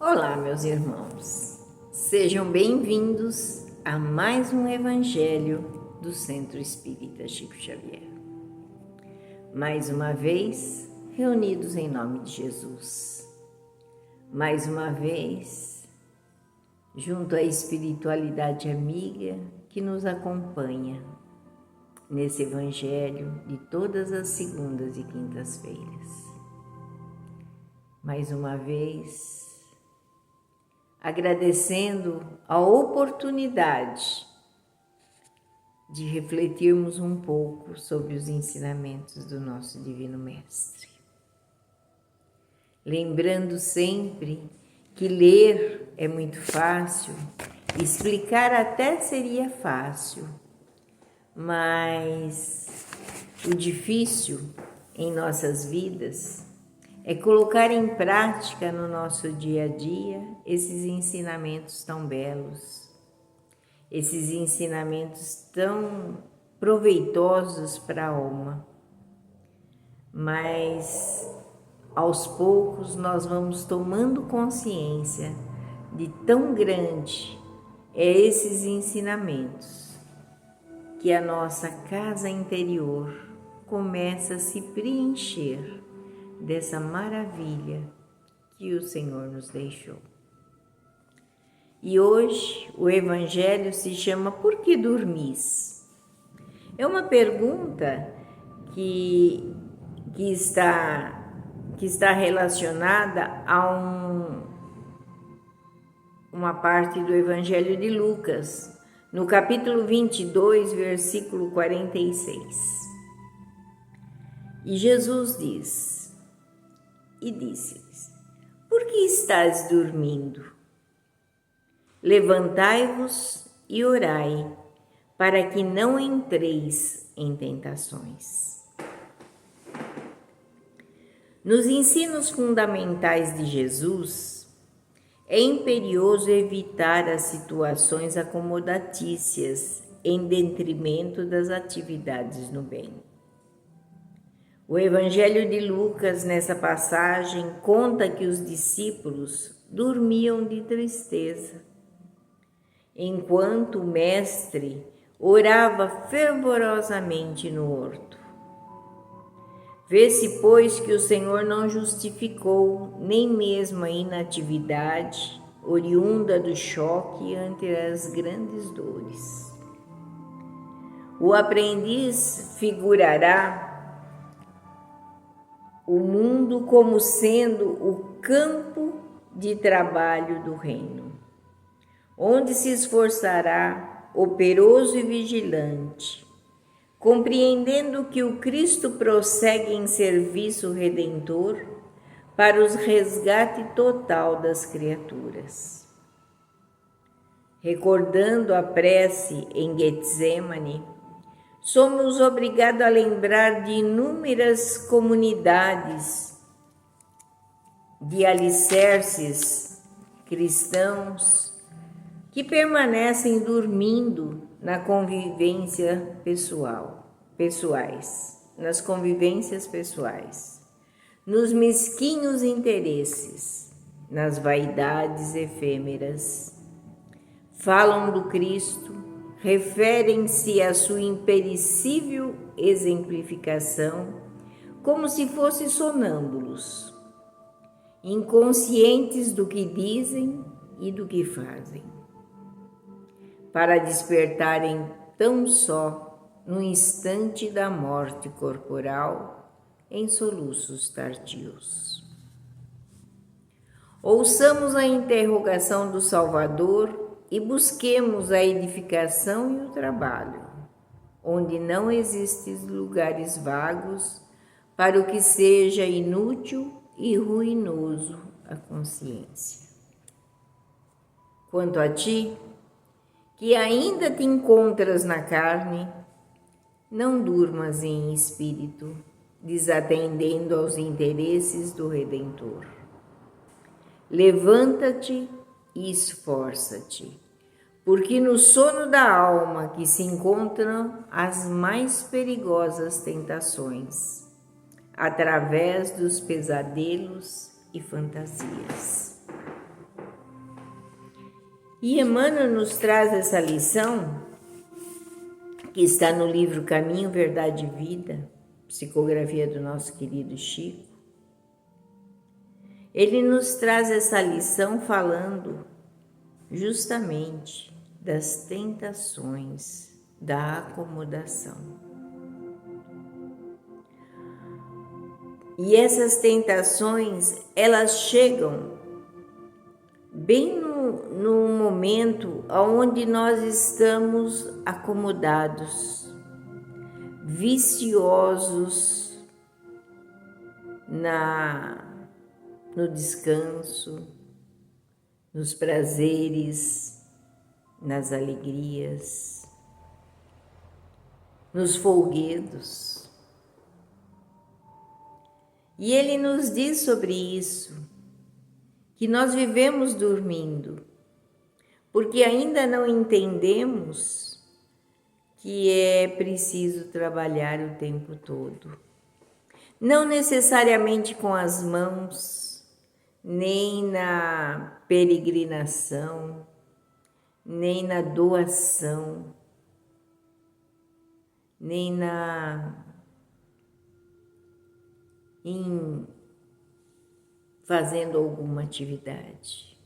Olá, meus irmãos, sejam bem-vindos a mais um Evangelho do Centro Espírita Chico Xavier. Mais uma vez, reunidos em nome de Jesus. Mais uma vez, junto à espiritualidade amiga que nos acompanha nesse Evangelho de todas as segundas e quintas-feiras. Mais uma vez, agradecendo a oportunidade de refletirmos um pouco sobre os ensinamentos do nosso Divino Mestre. Lembrando sempre que ler é muito fácil, explicar até seria fácil, mas o difícil em nossas vidas é colocar em prática no nosso dia a dia esses ensinamentos tão belos, esses ensinamentos tão proveitosos para a alma. Mas aos poucos nós vamos tomando consciência de tão grande é esses ensinamentos que a nossa casa interior começa a se preencher dessa maravilha que o Senhor nos deixou. E hoje o Evangelho se chama Por que dormis? É uma pergunta que está relacionada a uma parte do Evangelho de Lucas, no capítulo 22, versículo 46. E Jesus diz: E disse-lhes: Por que estáis dormindo? Levantai-vos e orai, para que não entreis em tentações. Nos ensinos fundamentais de Jesus, é imperioso evitar as situações acomodatícias em detrimento das atividades no bem. O Evangelho de Lucas, nessa passagem, conta que os discípulos dormiam de tristeza, enquanto o Mestre orava fervorosamente no horto. Vê-se, pois, que o Senhor não justificou nem mesmo a inatividade oriunda do choque ante as grandes dores. O aprendiz figurará o mundo como sendo o campo de trabalho do reino, onde se esforçará operoso e vigilante, compreendendo que o Cristo prossegue em serviço redentor para o resgate total das criaturas. Recordando a prece em Getsemane, somos obrigados a lembrar de inúmeras comunidades de alicerces cristãos que permanecem dormindo nas convivências pessoais, nos mesquinhos interesses, nas vaidades efêmeras. Falam do Cristo, referem-se à sua imperecível exemplificação como se fossem sonâmbulos, inconscientes do que dizem e do que fazem, para despertarem tão só no instante da morte corporal em soluços tardios. Ouçamos a interrogação do Salvador e busquemos a edificação e o trabalho, onde não existem lugares vagos para o que seja inútil e ruinoso à consciência. Quanto a ti, que ainda te encontras na carne, não durmas em espírito, desatendendo aos interesses do Redentor. Levanta-te e esforça-te, porque no sono da alma que se encontram as mais perigosas tentações, através dos pesadelos e fantasias. E Emmanuel nos traz essa lição, que está no livro Caminho, Verdade e Vida, psicografia do nosso querido Chico. Ele nos traz essa lição falando justamente das tentações da acomodação. E essas tentações, elas chegam bem no momento onde nós estamos acomodados, viciosos no descanso, nos prazeres, nas alegrias, nos folguedos. E ele nos diz sobre isso, que nós vivemos dormindo, porque ainda não entendemos que é preciso trabalhar o tempo todo. Não necessariamente com as mãos, nem na peregrinação, nem na doação, nem em fazendo alguma atividade.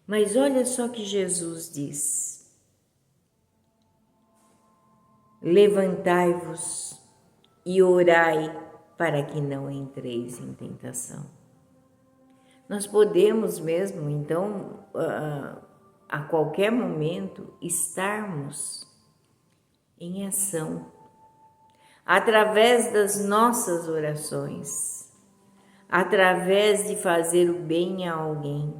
Mas olha só que Jesus diz: levantai-vos e orai para que não entreis em tentação. Nós podemos mesmo, então, a qualquer momento, estarmos em ação, através das nossas orações, através de fazer o bem a alguém.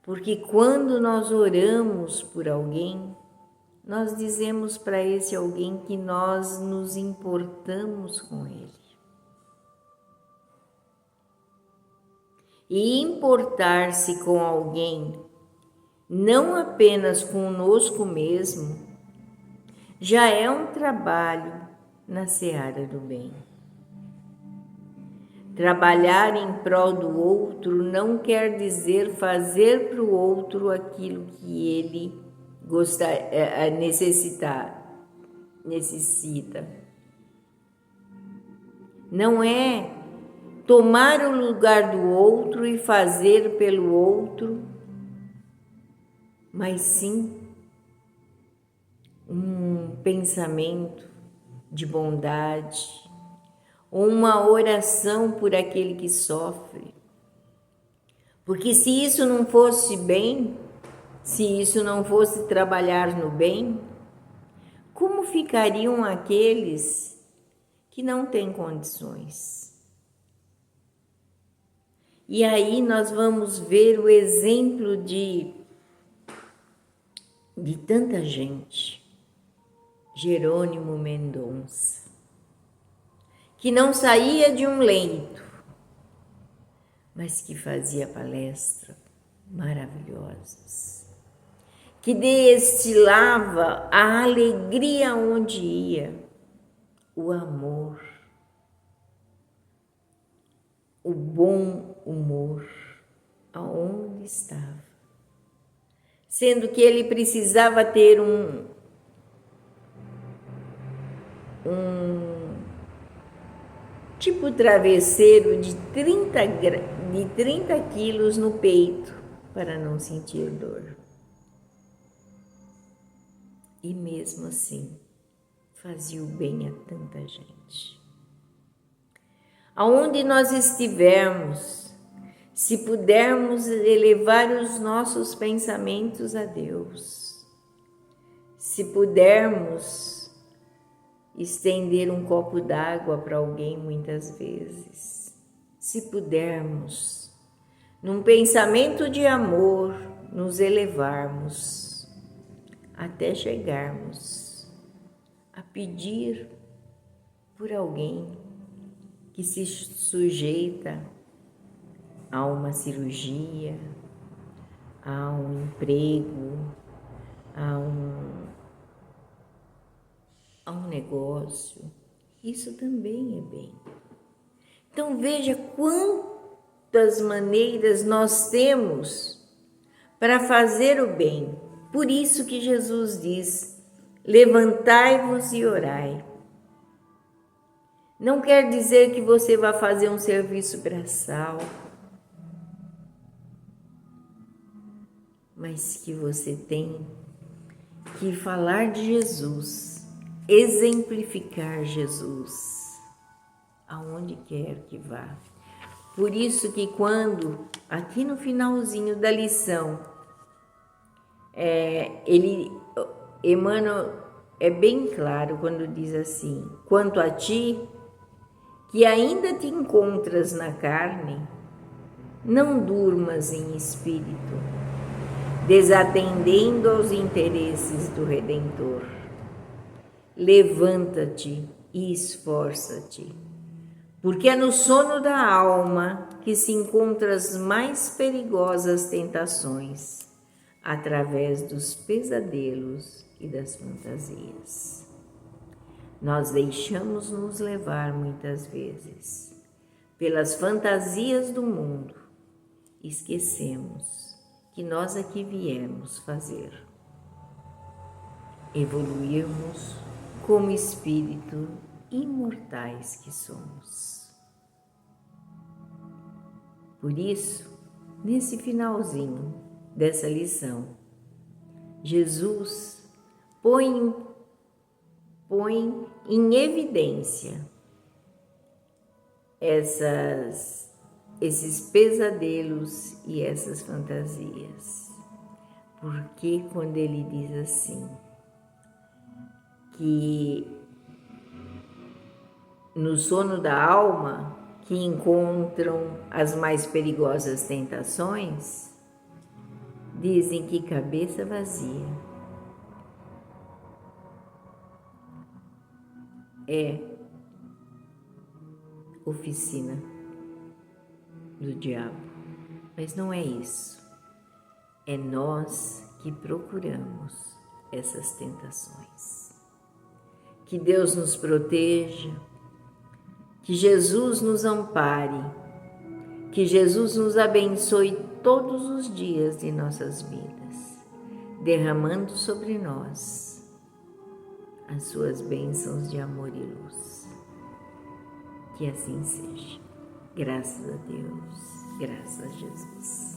Porque quando nós oramos por alguém, nós dizemos para esse alguém que nós nos importamos com ele. E importar-se com alguém, não apenas conosco mesmo, já é um trabalho na seara do bem. Trabalhar em prol do outro não quer dizer fazer para o outro aquilo que ele necessita. Não é tomar o lugar do outro e fazer pelo outro, mas sim um pensamento de bondade, uma oração por aquele que sofre. Porque se isso não fosse bem, se isso não fosse trabalhar no bem, como ficariam aqueles que não têm condições? E aí nós vamos ver o exemplo de tanta gente. Jerônimo Mendonça, que não saía de um leito, mas que fazia palestras maravilhosas, que destilava a alegria onde ia, o amor, o bom humor aonde estava, sendo que ele precisava ter um tipo travesseiro de 30 quilos no peito para não sentir dor. E mesmo assim, fazia o bem a tanta gente. Aonde nós estivermos, se pudermos elevar os nossos pensamentos a Deus, se pudermos estender um copo d'água para alguém muitas vezes, se pudermos, num pensamento de amor, nos elevarmos até chegarmos a pedir por alguém que se sujeita a uma cirurgia, a um emprego, a um negócio, isso também é bem. Então veja quantas maneiras nós temos para fazer o bem. Por isso que Jesus diz: levantai-vos e orai. Não quer dizer que você vai fazer um serviço braçal, mas que você tem que falar de Jesus, exemplificar Jesus, aonde quer que vá. Por isso que quando, aqui no finalzinho da lição, Emmanuel é bem claro quando diz assim: quanto a ti, que ainda te encontras na carne, não durmas em espírito, desatendendo aos interesses do Redentor. Levanta-te e esforça-te, porque é no sono da alma que se encontram as mais perigosas tentações, através dos pesadelos e das fantasias. Nós deixamos nos levar muitas vezes pelas fantasias do mundo, esquecemos que nós aqui viemos fazer, evoluirmos como espírito imortais que somos. Por isso, nesse finalzinho dessa lição, Jesus põe em evidência esses pesadelos e essas fantasias. Porque quando ele diz assim, que no sono da alma que encontram as mais perigosas tentações, dizem que cabeça vazia é oficina do diabo. Mas não é isso. É nós que procuramos essas tentações. Que Deus nos proteja, que Jesus nos ampare, que Jesus nos abençoe todos os dias de nossas vidas, derramando sobre nós as suas bênçãos de amor e luz. Que assim seja. Graças a Deus, graças a Jesus.